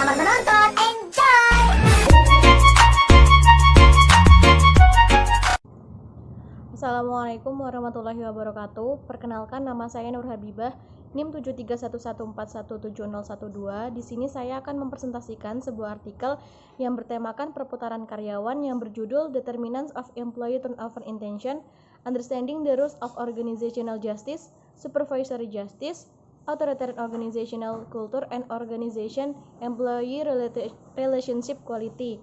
Selamat menonton, enjoy! Assalamualaikum warahmatullahi wabarakatuh. Perkenalkan, nama saya Nur Habibah, NIM 7311417012. Di sini saya akan mempresentasikan sebuah artikel yang bertemakan perputaran karyawan yang berjudul Determinants of Employee Turnover Intention, Understanding the Rules of Organizational Justice, Supervisory Justice, Authoritarian Organizational Culture, and Organization Employee Relationship Quality,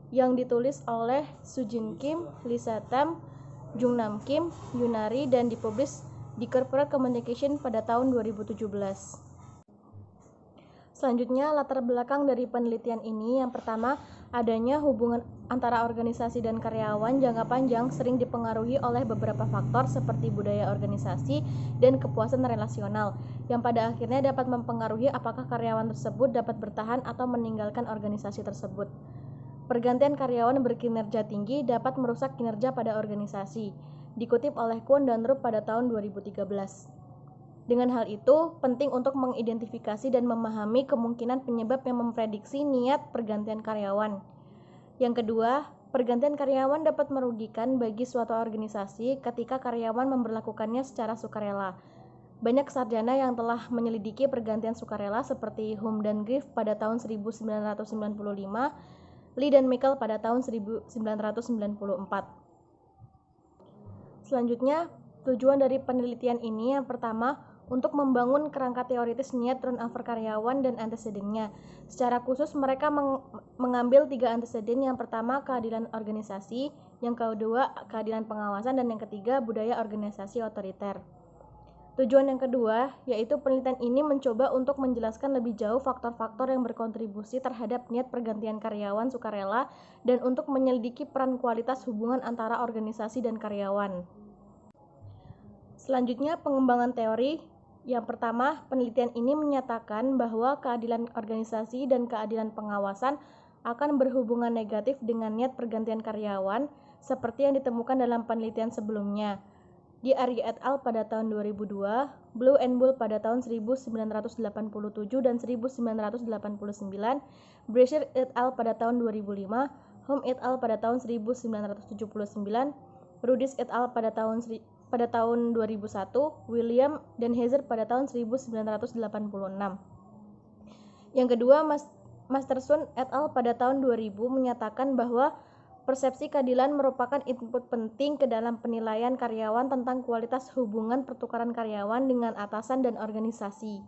yang ditulis oleh Sujin Kim, Lisa Tam, Jungnam Kim, Yunari, dan dipublish di Corporate Communication pada tahun 2017. Selanjutnya, latar belakang dari penelitian ini. Yang pertama, adanya hubungan antara organisasi dan karyawan jangka panjang sering dipengaruhi oleh beberapa faktor seperti budaya organisasi dan kepuasan relasional, yang pada akhirnya dapat mempengaruhi apakah karyawan tersebut dapat bertahan atau meninggalkan organisasi tersebut. Pergantian karyawan berkinerja tinggi dapat merusak kinerja pada organisasi, dikutip oleh Kwon dan Rup pada tahun 2013. Dengan hal itu, penting untuk mengidentifikasi dan memahami kemungkinan penyebab yang memprediksi niat pergantian karyawan. Yang kedua, pergantian karyawan dapat merugikan bagi suatu organisasi ketika karyawan memberlakukannya secara sukarela. Banyak sarjana yang telah menyelidiki pergantian sukarela seperti Hume dan Griff pada tahun 1995, Lee dan Michael pada tahun 1994. Selanjutnya, tujuan dari penelitian ini yang pertama, untuk membangun kerangka teoritis niat turnover karyawan dan antecedennya. Secara khusus, mereka mengambil 3 anteceden. Yang pertama, keadilan organisasi, yang kedua, keadilan pengawasan, dan yang ketiga, budaya organisasi otoriter. Tujuan yang kedua, yaitu penelitian ini mencoba untuk menjelaskan lebih jauh faktor-faktor yang berkontribusi terhadap niat pergantian karyawan sukarela dan untuk menyelidiki peran kualitas hubungan antara organisasi dan karyawan. Selanjutnya, pengembangan teori. Yang pertama, penelitian ini menyatakan bahwa keadilan organisasi dan keadilan pengawasan akan berhubungan negatif dengan niat pergantian karyawan seperti yang ditemukan dalam penelitian sebelumnya. Di Ari et al. Pada tahun 2002, Blue and Bull pada tahun 1987 dan 1989, Brasher et al. Pada tahun 2005, Home et al. Pada tahun 1979, Rudis et al. Pada tahun 2001, William dan Heiser pada tahun 1986. Yang kedua, Masterson et al. Pada tahun 2000 menyatakan bahwa persepsi keadilan merupakan input penting ke dalam penilaian karyawan tentang kualitas hubungan pertukaran karyawan dengan atasan dan organisasi.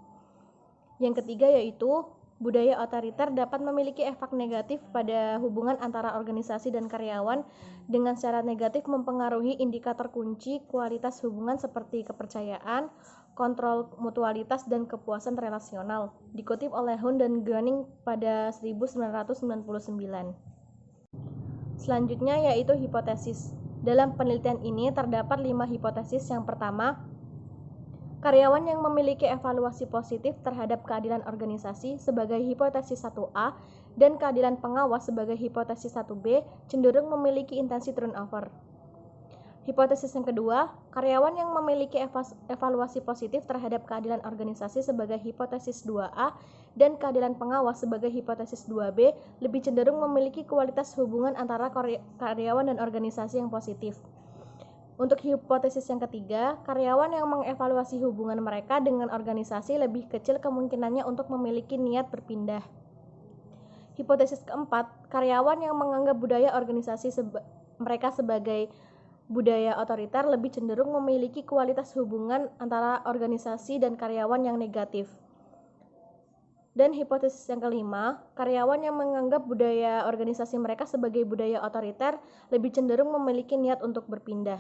Yang ketiga yaitu budaya otoriter dapat memiliki efek negatif pada hubungan antara organisasi dan karyawan dengan secara negatif mempengaruhi indikator kunci kualitas hubungan seperti kepercayaan, kontrol mutualitas, dan kepuasan relasional, dikutip oleh Hun dan Groening pada 1999. Selanjutnya yaitu hipotesis. Dalam penelitian ini terdapat 5 hipotesis. Yang pertama, karyawan yang memiliki evaluasi positif terhadap keadilan organisasi sebagai hipotesis 1A dan keadilan pengawas sebagai hipotesis 1B cenderung memiliki intensi turnover. Hipotesis yang kedua, karyawan yang memiliki evaluasi positif terhadap keadilan organisasi sebagai hipotesis 2A dan keadilan pengawas sebagai hipotesis 2B lebih cenderung memiliki kualitas hubungan antara karyawan dan organisasi yang positif. Untuk hipotesis yang ketiga, karyawan yang mengevaluasi hubungan mereka dengan organisasi lebih kecil kemungkinannya untuk memiliki niat berpindah. Hipotesis keempat, karyawan yang menganggap budaya organisasi mereka sebagai budaya otoriter lebih cenderung memiliki kualitas hubungan antara organisasi dan karyawan yang negatif. Dan hipotesis yang kelima, karyawan yang menganggap budaya organisasi mereka sebagai budaya otoriter lebih cenderung memiliki niat untuk berpindah.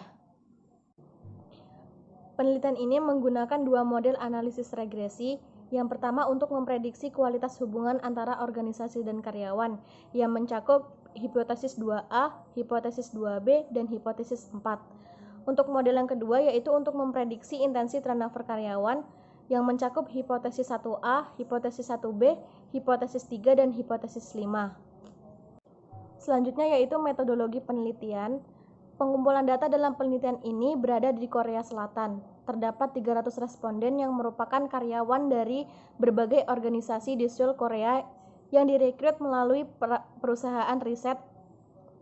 Penelitian ini menggunakan 2 model analisis regresi. Yang pertama untuk memprediksi kualitas hubungan antara organisasi dan karyawan yang mencakup hipotesis 2A, hipotesis 2B, dan hipotesis 4. Untuk model yang kedua yaitu untuk memprediksi intensi turnover karyawan yang mencakup hipotesis 1A, hipotesis 1B, hipotesis 3, dan hipotesis 5. Selanjutnya yaitu metodologi penelitian. Pengumpulan data dalam penelitian ini berada di Korea Selatan. Terdapat 300 responden yang merupakan karyawan dari berbagai organisasi di Seoul, Korea yang direkrut melalui perusahaan riset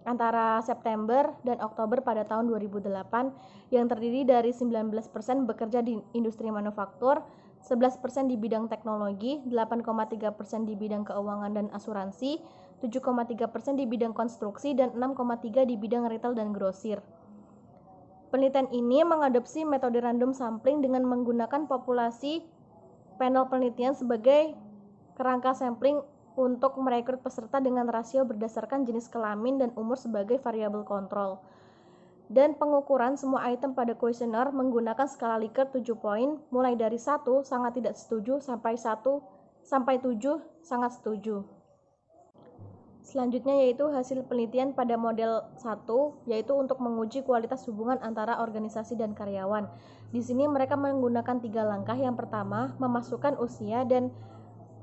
antara September dan Oktober pada tahun 2008 yang terdiri dari 19% bekerja di industri manufaktur, 11% di bidang teknologi, 8,3% di bidang keuangan dan asuransi, 7,3% di bidang konstruksi, dan 6,3% di bidang retail dan grosir. Penelitian ini mengadopsi metode random sampling dengan menggunakan populasi panel penelitian sebagai kerangka sampling untuk merekrut peserta dengan rasio berdasarkan jenis kelamin dan umur sebagai variabel kontrol. Dan pengukuran semua item pada kuesioner menggunakan skala Likert 7 poin, mulai dari 1 sangat tidak setuju sampai 7 sangat setuju. Selanjutnya yaitu hasil penelitian pada model 1, yaitu untuk menguji kualitas hubungan antara organisasi dan karyawan. Di sini mereka menggunakan 3 langkah. Yang pertama, memasukkan usia dan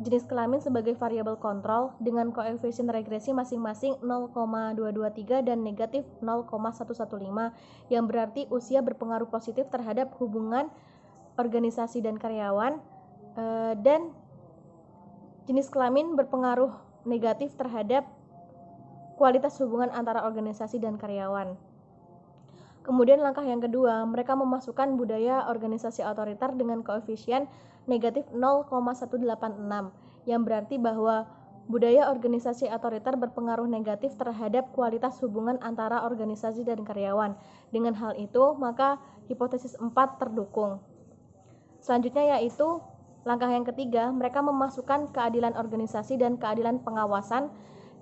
jenis kelamin sebagai variabel kontrol dengan koefisien regresi masing-masing 0,223 dan negatif 0,115, yang berarti usia berpengaruh positif terhadap hubungan organisasi dan karyawan, dan jenis kelamin berpengaruh negatif terhadap kualitas hubungan antara organisasi dan karyawan. Kemudian langkah yang kedua, mereka memasukkan budaya organisasi otoriter dengan koefisien negatif 0,186, yang berarti bahwa budaya organisasi otoriter berpengaruh negatif terhadap kualitas hubungan antara organisasi dan karyawan. Dengan hal itu, maka hipotesis 4 terdukung. Selanjutnya yaitu langkah yang ketiga, mereka memasukkan keadilan organisasi dan keadilan pengawasan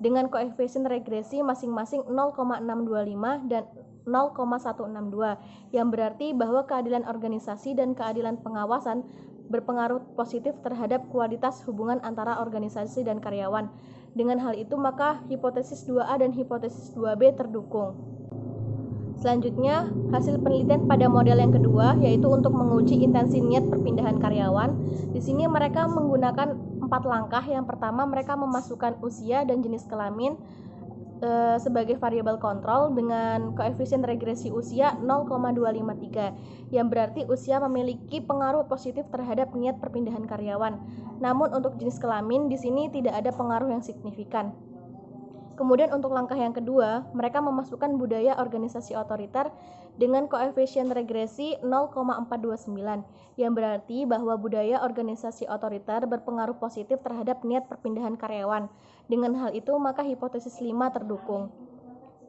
dengan koefisien regresi masing-masing 0,625 dan 0,162, yang berarti bahwa keadilan organisasi dan keadilan pengawasan berpengaruh positif terhadap kualitas hubungan antara organisasi dan karyawan. Dengan hal itu, maka hipotesis 2A dan hipotesis 2B terdukung. Selanjutnya, hasil penelitian pada model yang kedua, yaitu untuk menguji intensi niat perpindahan karyawan. Di sini mereka menggunakan 4 langkah. Yang pertama, mereka memasukkan usia dan jenis kelamin sebagai variabel kontrol dengan koefisien regresi usia 0,253, yang berarti usia memiliki pengaruh positif terhadap niat perpindahan karyawan. Namun untuk jenis kelamin di sini tidak ada pengaruh yang signifikan. Kemudian untuk langkah yang kedua, mereka memasukkan budaya organisasi otoriter dengan koefisien regresi 0,429, yang berarti bahwa budaya organisasi otoriter berpengaruh positif terhadap niat perpindahan karyawan. Dengan hal itu, maka hipotesis 5 terdukung.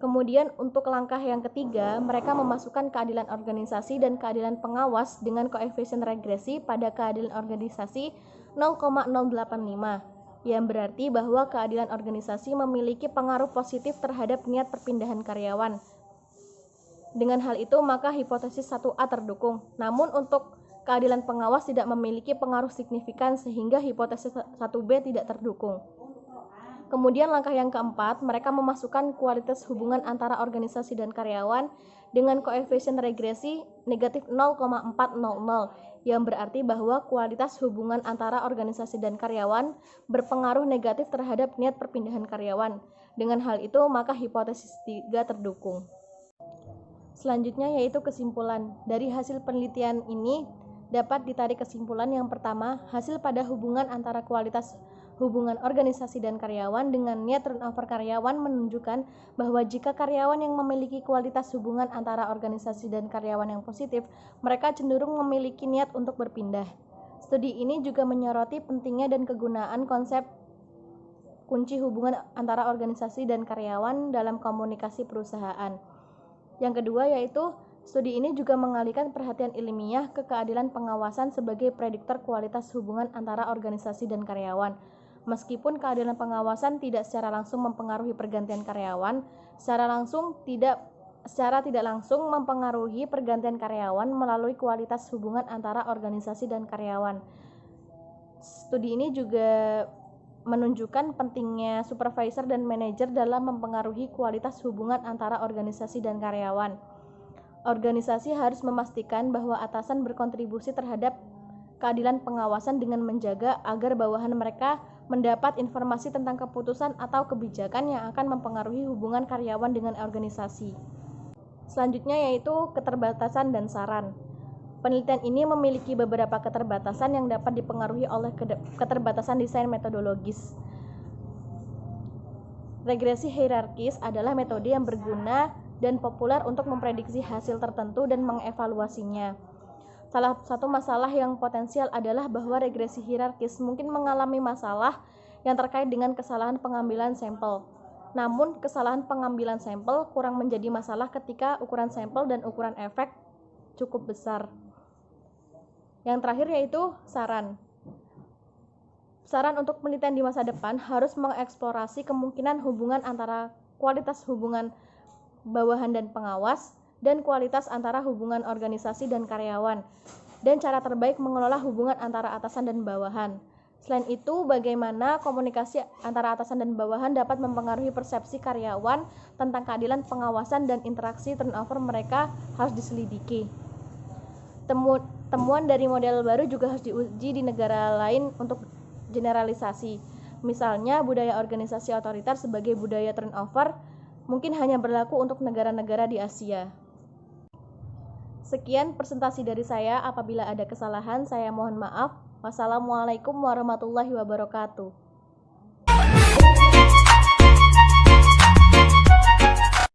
Kemudian untuk langkah yang ketiga, mereka memasukkan keadilan organisasi dan keadilan pengawas dengan koefisien regresi pada keadilan organisasi 0,085, yang berarti bahwa keadilan organisasi memiliki pengaruh positif terhadap niat perpindahan karyawan. Dengan hal itu, maka hipotesis 1A terdukung. Namun untuk keadilan pengawas tidak memiliki pengaruh signifikan sehingga hipotesis 1B tidak terdukung. Kemudian langkah yang keempat, mereka memasukkan kualitas hubungan antara organisasi dan karyawan dengan koefisien regresi negatif 0,400, yang berarti bahwa kualitas hubungan antara organisasi dan karyawan berpengaruh negatif terhadap niat perpindahan karyawan. Dengan hal itu, maka hipotesis 3 terdukung. Selanjutnya yaitu kesimpulan. Dari hasil penelitian ini dapat ditarik kesimpulan yang pertama, hasil pada hubungan antara kualitas hubungan organisasi dan karyawan dengan niat turnover karyawan menunjukkan bahwa jika karyawan yang memiliki kualitas hubungan antara organisasi dan karyawan yang positif, mereka cenderung memiliki niat untuk berpindah. Studi ini juga menyoroti pentingnya dan kegunaan konsep kunci hubungan antara organisasi dan karyawan dalam komunikasi perusahaan. Yang kedua yaitu studi ini juga mengalihkan perhatian ilmiah ke keadilan pengawasan sebagai prediktor kualitas hubungan antara organisasi dan karyawan. Meskipun keadilan pengawasan tidak secara langsung mempengaruhi pergantian karyawan, secara tidak langsung mempengaruhi pergantian karyawan melalui kualitas hubungan antara organisasi dan karyawan. Studi ini juga menunjukkan pentingnya supervisor dan manajer dalam mempengaruhi kualitas hubungan antara organisasi dan karyawan. Organisasi harus memastikan bahwa atasan berkontribusi terhadap keadilan pengawasan dengan menjaga agar bawahan mereka mendapat informasi tentang keputusan atau kebijakan yang akan mempengaruhi hubungan karyawan dengan organisasi. Selanjutnya yaitu keterbatasan dan saran. Penelitian ini memiliki beberapa keterbatasan yang dapat dipengaruhi oleh keterbatasan desain metodologis. Regresi hierarkis adalah metode yang berguna dan populer untuk memprediksi hasil tertentu dan mengevaluasinya. Salah satu masalah yang potensial adalah bahwa regresi hierarkis mungkin mengalami masalah yang terkait dengan kesalahan pengambilan sampel. Namun, kesalahan pengambilan sampel kurang menjadi masalah ketika ukuran sampel dan ukuran efek cukup besar. Yang terakhir yaitu saran. Saran untuk penelitian di masa depan harus mengeksplorasi kemungkinan hubungan antara kualitas hubungan bawahan dan pengawas dan kualitas antara hubungan organisasi dan karyawan, dan cara terbaik mengelola hubungan antara atasan dan bawahan. Selain itu, bagaimana komunikasi antara atasan dan bawahan dapat mempengaruhi persepsi karyawan tentang keadilan pengawasan dan interaksi turnover mereka harus diselidiki. Temuan dari model baru juga harus diuji di negara lain untuk generalisasi. Misalnya, budaya organisasi otoriter sebagai budaya turnover mungkin hanya berlaku untuk negara-negara di Asia. Sekian presentasi dari saya. Apabila ada kesalahan, saya mohon maaf. Wassalamualaikum warahmatullahi wabarakatuh.